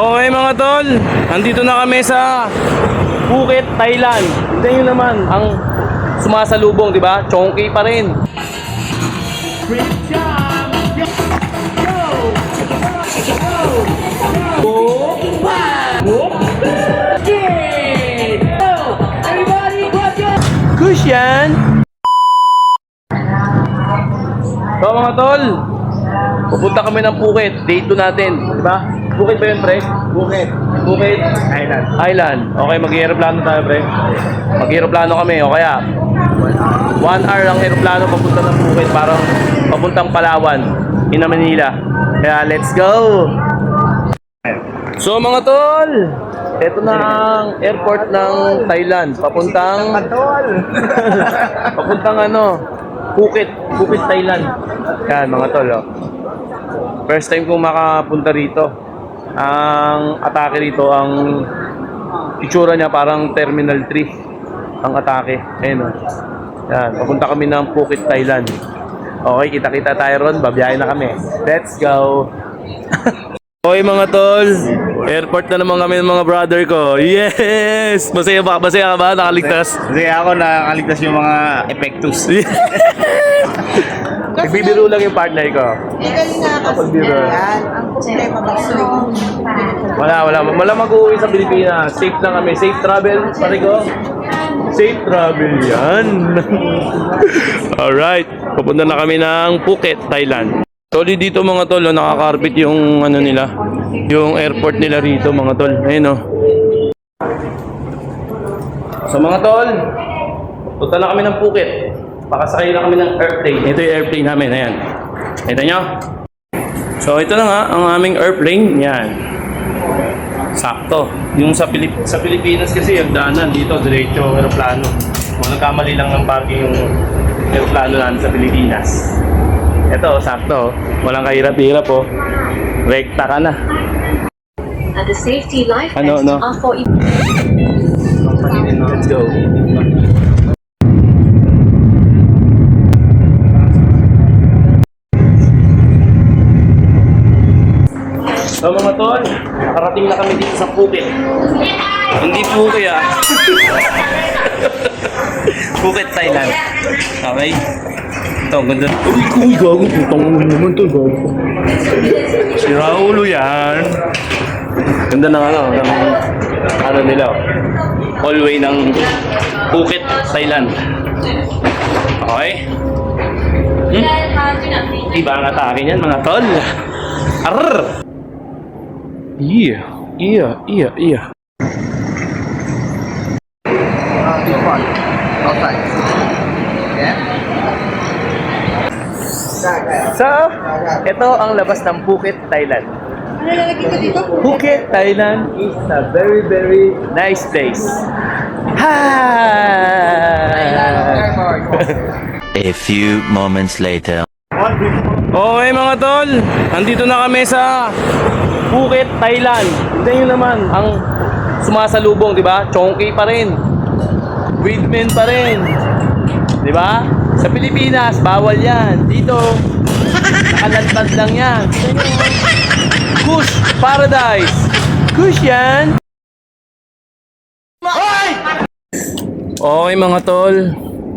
Okay mga tol, andito na kami sa Phuket, Thailand. Tignan nyo naman ang sumasalubong, di ba? Chongqing pa rin. Cushion! So mga tol, pupunta kami ng Phuket. Day 2 natin, di ba? Phuket ba yun, pre? Phuket Island. Okay, mag-aeroplano tayo, pre. Mag-aeroplano kami, o kaya 1 hour ang aeroplano papunta ng Phuket, parang papuntang Palawan, in Manila. Kaya let's go! So mga tol, ito na ang airport ng Thailand, papuntang Phuket, Thailand. Yan mga tol, oh. First time kong makapunta rito. Ang atake rito, ang itsura niya parang Terminal 3 ang atake. Ayun, oh. Yan, papunta kami ng Phuket, Thailand. Okay, kita-kita tayo ron, babiyahin na kami. Let's go! Okay mga tol, airport na naman kami ng mga brother ko. Yes! Masaya ba? Masaya ka ba? Nakaligtas? Masaya ako nakaligtas yung mga epektus. Nagbibiro lang yung partner ko. Galing nga kasi yan. Ang problema ba Wala mag-uwi sa Pilipinas. Safe lang kami. Safe travel, pare ko. Safe travel yan. Alright, papunta na kami ng Phuket, Thailand. Solid dito mga tol, oh, nakakarpet yung ano nila, yung airport nila rito mga tol. Ayun, oh. So mga tol, punta na kami ng Phuket. Pakasakay na kami ng airplane. Ito yung airplane namin, ayan. Ito nyo. So ito na nga ang aming airplane. Yan. Sakto. Yung sa Pilipinas kasi yung daanan dito, diretso aeroplano. Kung nagkamali lang ng parking yung aeroplano namin sa Pilipinas. Ito, sakto. Walang kahirap-hirap, oh. Rekta ka na. And the safety life Ano, vests no? are for Let's go. So mga tol, nakarating na kami dito sa Phuket. Hindi Phuket, ah. Phuket, Thailand. Okay? Ito, ang ganda. Uy, gago. Putang naman to, gago. Si Raulo yan. Ganda ng ano nila. Hallway ng Phuket, Thailand. Okay? Iba ang atake niyan, mga tol. Arrrr! Yeah. So, ito ang labas ng Phuket, Thailand. Phuket, Thailand is a very, very nice place. A few moments later. Okay mga tol, andito na kami sa Phuket, Thailand. Tignan nyo naman ang sumasalubong, di ba? Chongqing pa rin. Windman pa rin. Di ba? Sa Pilipinas, bawal yan. Dito, nakalantad lang yan. Kush Paradise. Kush yan. Okay mga tol,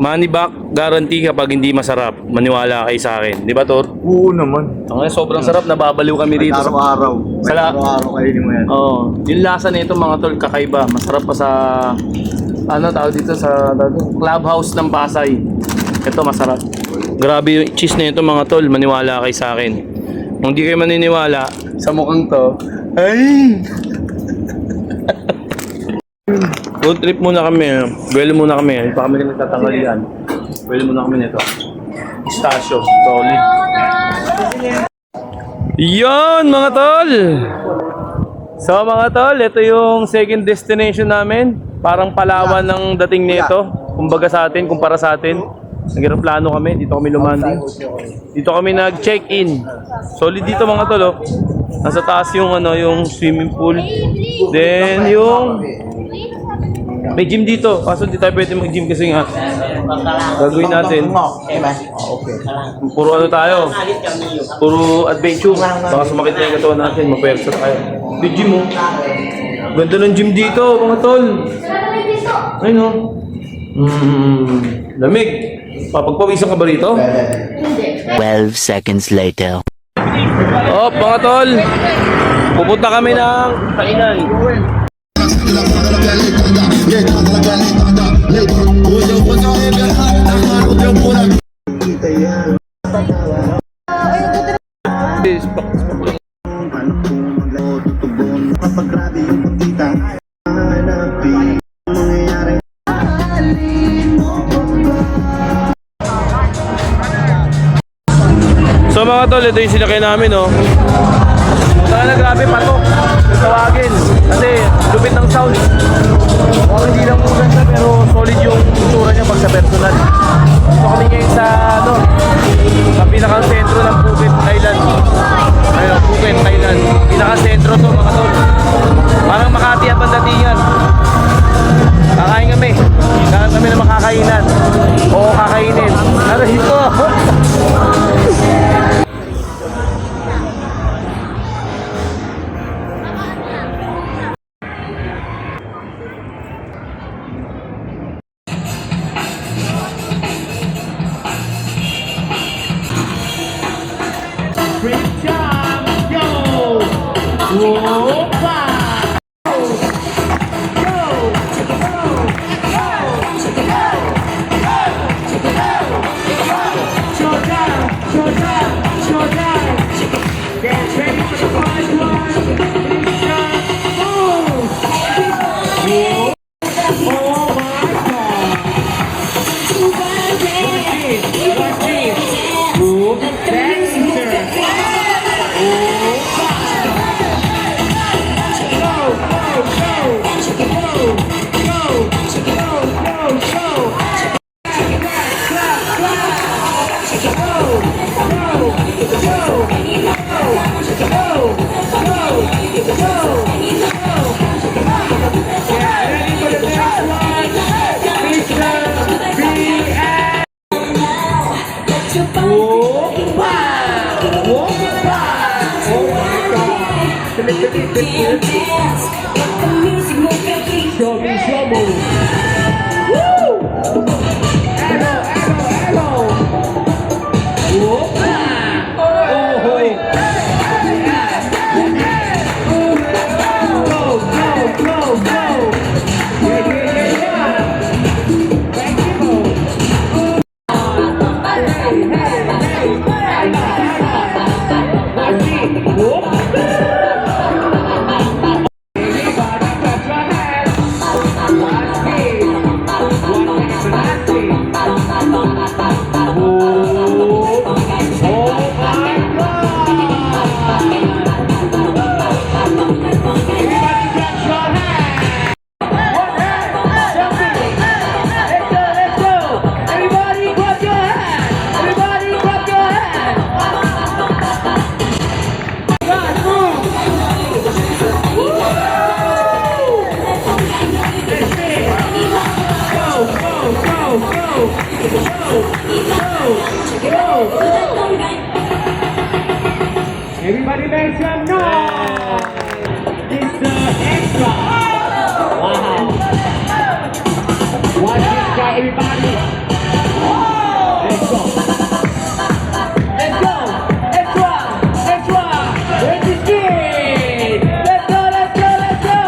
money back guarantee kapag hindi masarap. Maniwala kayo sa akin. Di ba, Tor? Oo naman. Sobrang sarap, nababaliw kami dito. Araw-araw. Araw-araw kainin mo yan. Oo. Yung lasa nito mga tol, kakaiba. Masarap pa sa tawag dito sa clubhouse ng Pasay. Ito masarap. Grabe yung cheese na ito mga tol, maniwala kayo sa akin. Kung di kayo maniniwala sa mukhang to, ay! Road trip muna kami. Buwelo muna kami. Hindi pa kami nagtatangalian. Buwelo muna kami nito. Pistachio. Solid. Yon mga tol! So mga tol, ito yung second destination namin. Parang Palawan ng dating nito. Kumbaga sa atin, kumpara sa atin. Nag-aeroplano kami, dito kami lumanding. Dito kami nag-check-in. Solid dito mga tol, oh. Nasa taas yung yung swimming pool. Then yung May gym dito, kaso hindi tayo pwede mag-gym kasi nga gagawin natin. Puro ano tayo? Puro adventure. Baka sumakit na yung katawan natin, mapwersa tayo. May gym oh. Ganda ng gym dito, mga tol. Ayun oh. Lamig. Papagpawisan ka ba rito? 12 seconds later. Oh, mga tol. Pupunta kami ng kainan. So mga tol, ito yung sinakay namin, oh. Sana grabe patok. Tawagin. Kasi lupit ng sound. Mukhang hindi lang maganda pero solid yung itsura niya pag sa personal. So kami ngayon sa ano, sa pinakang sentro ng Phuket, Thailand. Ayun, Phuket, Thailand. Pinakang sentro to mga tol. Parang Makati at Bandatingan. Kakain kami. Kakain kami na makakainan. Oo, kakainin. Ano ito? Everybody make some noise! It's the extra! Wow! Watch this guy, everybody! Let's go! Let's go! Extra! Extra! Where's this kid? Let's go! Let's go! Let's go!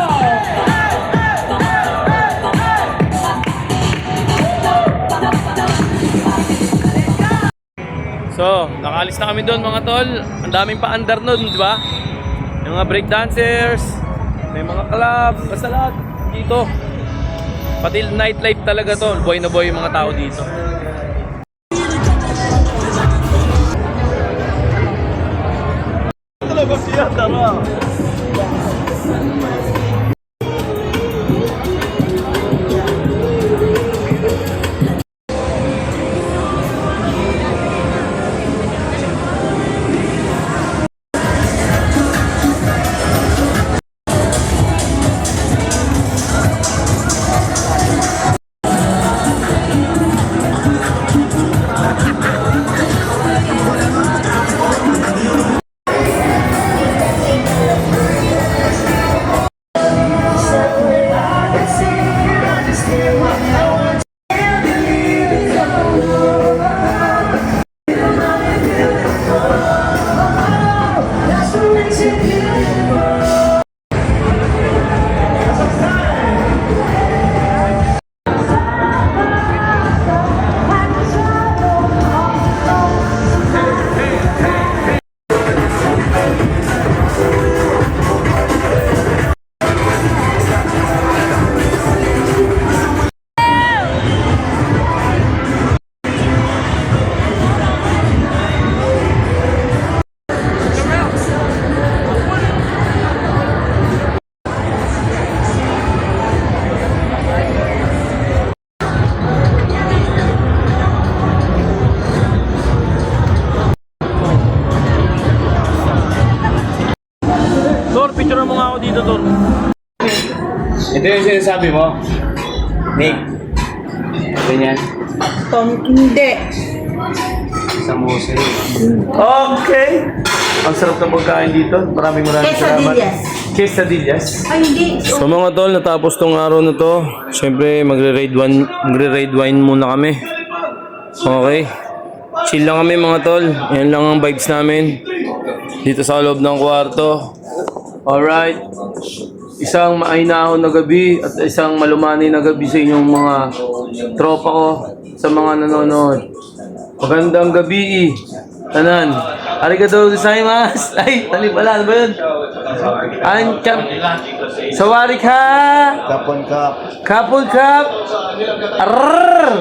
So, nakaalis na kami doon mga tol. Ang daming pa-andar nun, di ba? Yung mga breakdancers, may mga club, basta lahat dito. Pati nightlife talaga to. Buhay na buhay yung mga tao dito. Talaga siya, tara. Ito yung sinasabi mo. Nick. Ganyan. Hindi. Isang museo. Okay. Ang sarap ng pagkain dito. Maraming salamat. Quesadillas. Ay, hindi. So mga tol, natapos tong araw na to. Siyempre, magre-raid wine muna kami. Okay. Chill lang kami mga tol. Yan lang ang vibes namin. Dito sa loob ng kwarto. Alright. Isang maainahon na gabi at isang malumani na gabi sa inyong mga tropa ko, sa mga nanonood. Magandang gabi. Tanan. Arigatou gozaimasu. Ay, tali pala. Ano ba yun? Sawari ka. Kapon Cup. Couple cup. Arrrr.